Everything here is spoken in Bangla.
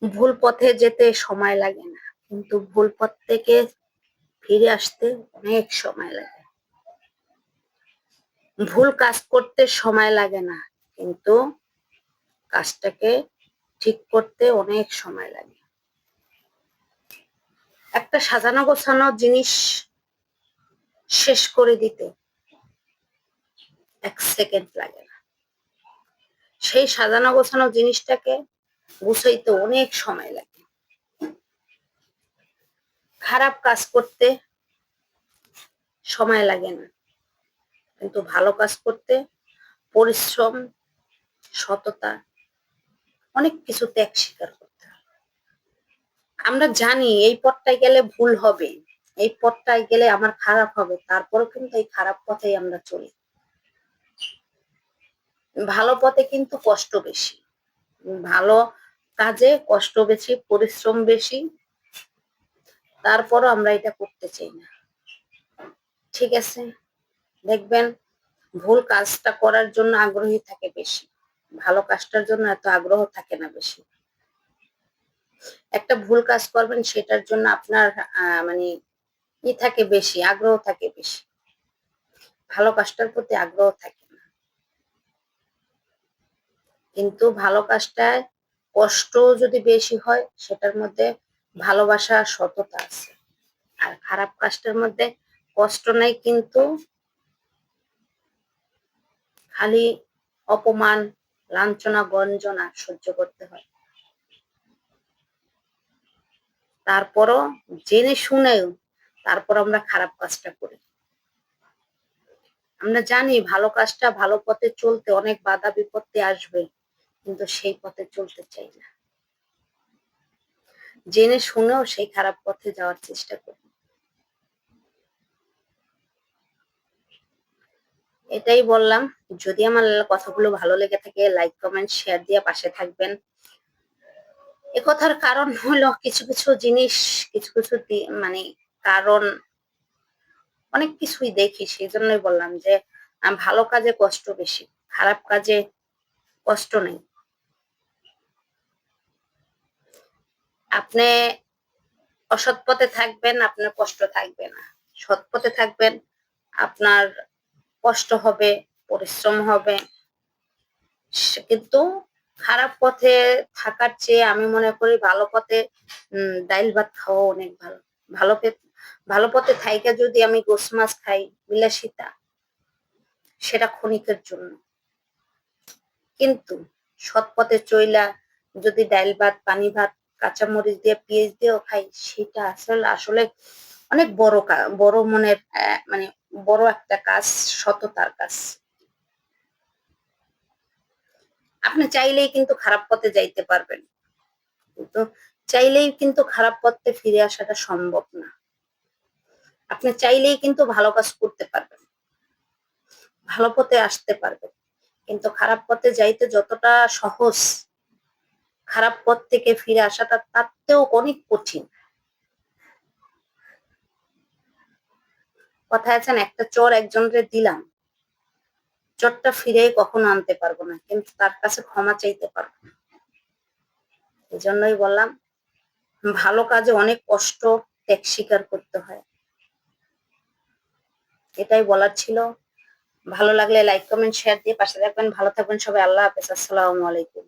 ভুল পথে যেতে সময় লাগে না, কিন্তু ভুল পথ থেকে ফিরে আসতে অনেক সময় লাগে। ভুল কাজ করতে সময় লাগে না, কিন্তু কাজটাকে ঠিক করতে অনেক সময় লাগে। একটা সাজানো গোছানো জিনিস শেষ করে দিতে 1 সেকেন্ড লাগে না, সেই সাজানো গোছানো জিনিসটাকে গুছাইতে অনেক সময় লাগে। খারাপ কাজ করতে সময় লাগে না, কিন্তু ভালো কাজ করতে পরিশ্রম, সততা, অনেক কিছু ত্যাগ স্বীকার করতে হয়। আমরা জানি এই পথটায় গেলে ভুল হবে, এই পথটায় গেলে আমার খারাপ হবে, তারপরেও কিন্তু এই খারাপ পথেই আমরা চলি। ভালো পথে কিন্তু কষ্ট বেশি, ভালো কাজে কষ্ট বেশি, পরিশ্রম বেশি, তারপরও আমরা এটা করতে চাই না। ঠিক আছে, দেখবেন ভুল কাজটা করার জন্য আগ্রহী থাকে বেশি, ভালো কাজটার জন্য এত আগ্রহ থাকে না বেশি। একটা ভুল কাজ করবেন সেটার জন্য আপনার মানে থাকে বেশি, আগ্রহ থাকে বেশি, ভালো কাজটার প্রতি আগ্রহ থাকে না। কিন্তু ভালো কাজটায় কষ্ট যদি বেশি হয়, সেটার মধ্যে ভালোবাসা, সততা আছে। আর খারাপ কাজটার মধ্যে কষ্ট নাই, কিন্তু খালি অপমান, লাঞ্ছনা, গঞ্জনা সহ্য করতে হয়। তারপরও জেনে শুনেও তারপর আমরা খারাপ কাজটা করি। আমরা জানি ভালো কাজটা, ভালো পথে চলতে অনেক বাধা বিপত্তি আসবে, কিন্তু সেই পথে চলতে চাই না, জেনে শুনেও সেই খারাপ পথে যাওয়ার চেষ্টা করি। এটাই বললাম। যদি আমার কথাগুলো ভালো লেগে থাকে, লাইক, কমেন্ট, শেয়ার দিয়ে পাশে থাকবেন। এ কথার কারণ হলো কিছু কিছু জিনিস, কিছু কিছু মানে কারণ অনেক কিছুই দেখি, সেই জন্যই বললাম যে ভালো কাজে কষ্ট বেশি, খারাপ কাজে কষ্ট নেই। আপনি অসৎ পথে থাকবেন, আপনার কষ্ট থাকবে না। সৎ পথে থাকবেন, আপনার কষ্ট হবে, পরিশ্রম হবে, কিন্তু খারাপ পথে থাকার চেয়ে আমি মনে করি ভালো পথে ডাইল ভাত খাওয়া অনেক ভালো। ভালো ভালো পথে থাইকা যদি আমি গোস মাছ খাই, বিলাসিতা, সেটা ক্ষণিকের জন্য, কিন্তু সৎ পথে চইলা যদি ডাইল ভাত, পানি ভাত, কাঁচামরিচ দিয়ে, পেঁয়াজ দিয়েও খাই, সেটা আসলে আসলে অনেক বড় মনের মানে বড় একটা কাজ, সততার কাজ। আপনি চাইলেই কিন্তু খারাপ পথে যাইতে পারবেন, কিন্তু চাইলেই কিন্তু খারাপ পথে ফিরে আসাটা সম্ভব না। আপনি চাইলেই কিন্তু ভালো কাজ করতে পারবেন, ভালো পথে আসতে পারবেন, কিন্তু খারাপ পথে যাইতে যতটা সহজ, খারাপ পথ থেকে ফিরে আসাটা তার থেকেও অনেক কঠিন। কথায় আছেন, একটা চোর একজনকে দিলাম, চোরটা ফিরে কখনো আনতে পারবো না, কিন্তু তার কাছে ক্ষমা চাইতে পারবো না। এই জন্যই বললাম ভালো কাজে অনেক কষ্ট, ত্যাগ স্বীকার করতে হয়। এটাই বলার ছিল। ভালো লাগলে লাইক, কমেন্ট, শেয়ার দিয়ে পাশে থাকবেন। ভালো থাকবেন সবাই। আল্লাহ হাফেজ। আসসালামু আলাইকুম।